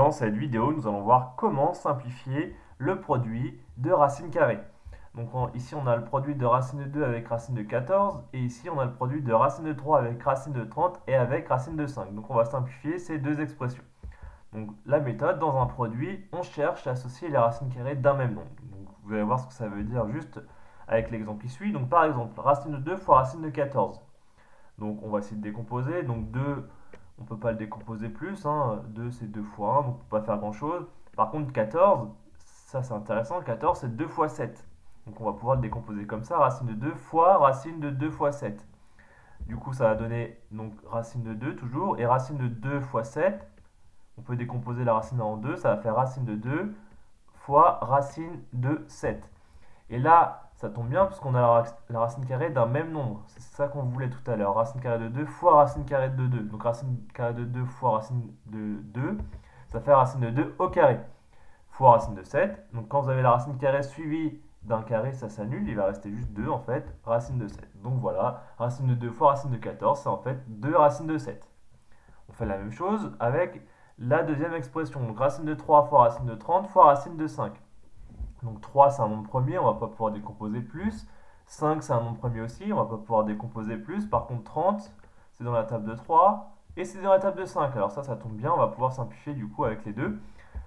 Dans cette vidéo, nous allons voir comment simplifier le produit de racine carrée. Donc ici, on a le produit de racine de 2 avec racine de 14, et ici, on a le produit de racine de 3 avec racine de 30 et avec racine de 5. Donc on va simplifier ces deux expressions. Donc la méthode, dans un produit, on cherche à associer les racines carrées d'un même nombre. Donc vous allez voir ce que ça veut dire juste avec l'exemple qui suit. Donc par exemple, racine de 2 fois racine de 14. Donc on va essayer de décomposer. Donc 2, on ne peut pas le décomposer plus. 2 c'est 2 fois 1, donc on ne peut pas faire grand chose. Par contre 14, ça c'est intéressant, 14 c'est 2 fois 7. Donc on va pouvoir le décomposer comme ça, racine de 2 fois racine de 2 fois 7. Du coup ça va donner donc racine de 2 toujours, et racine de 2 fois 7, on peut décomposer la racine en 2, ça va faire racine de 2 fois racine de 7. Et là, ça tombe bien puisqu'on a la racine carrée d'un même nombre. C'est ça qu'on voulait tout à l'heure. Racine carrée de 2 fois racine carrée de 2. Donc racine carrée de 2 fois racine de 2, ça fait racine de 2 au carré. Fois racine de 7. Donc quand vous avez la racine carrée suivie d'un carré, ça s'annule. Il va rester juste 2 en fait, racine de 7. Donc voilà, racine de 2 fois racine de 14, c'est en fait 2 racines de 7. On fait la même chose avec la deuxième expression. Donc racine de 3 fois racine de 30 fois racine de 5. Donc 3 c'est un nombre premier, on ne va pas pouvoir décomposer plus. 5 c'est un nombre premier aussi, on ne va pas pouvoir décomposer plus. Par contre 30 c'est dans la table de 3 et c'est dans la table de 5. Alors ça tombe bien, on va pouvoir simplifier du coup avec les deux.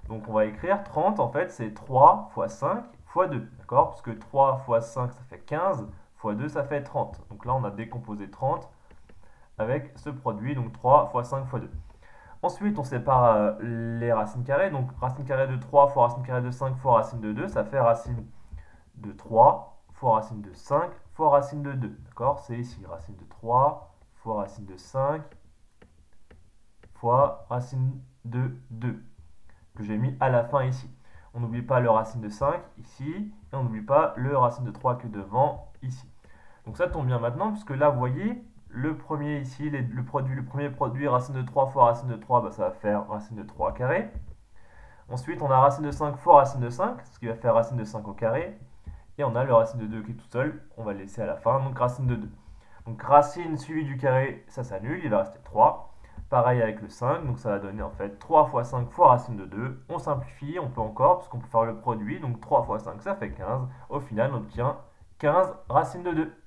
Donc on va écrire 30 en fait c'est 3 fois 5 fois 2. D'accord? Parce que 3 fois 5 ça fait 15, fois 2 ça fait 30. Donc là on a décomposé 30 avec ce produit, donc 3 fois 5 fois 2. Ensuite, on sépare les racines carrées. Donc, racine carrée de 3 fois racine carrée de 5 fois racine de 2, ça fait racine de 3 fois racine de 5 fois racine de 2. D'accord? C'est ici, racine de 3 fois racine de 5 fois racine de 2, que j'ai mis à la fin ici. On n'oublie pas le racine de 5 ici, et on n'oublie pas le racine de 3 que devant ici. Donc ça tombe bien maintenant, puisque là, vous voyez, le premier ici, le premier produit, racine de 3 fois racine de 3, bah, ça va faire racine de 3 carré. Ensuite, on a racine de 5 fois racine de 5, ce qui va faire racine de 5 au carré. Et on a le racine de 2 qui est tout seul, on va le laisser à la fin, donc racine de 2. Donc racine suivie du carré, ça s'annule, il va rester 3. Pareil avec le 5, donc ça va donner en fait 3 fois 5 fois racine de 2. On simplifie, on peut encore, puisqu'on peut faire le produit, donc 3 fois 5 ça fait 15. Au final, on obtient 15 racine de 2.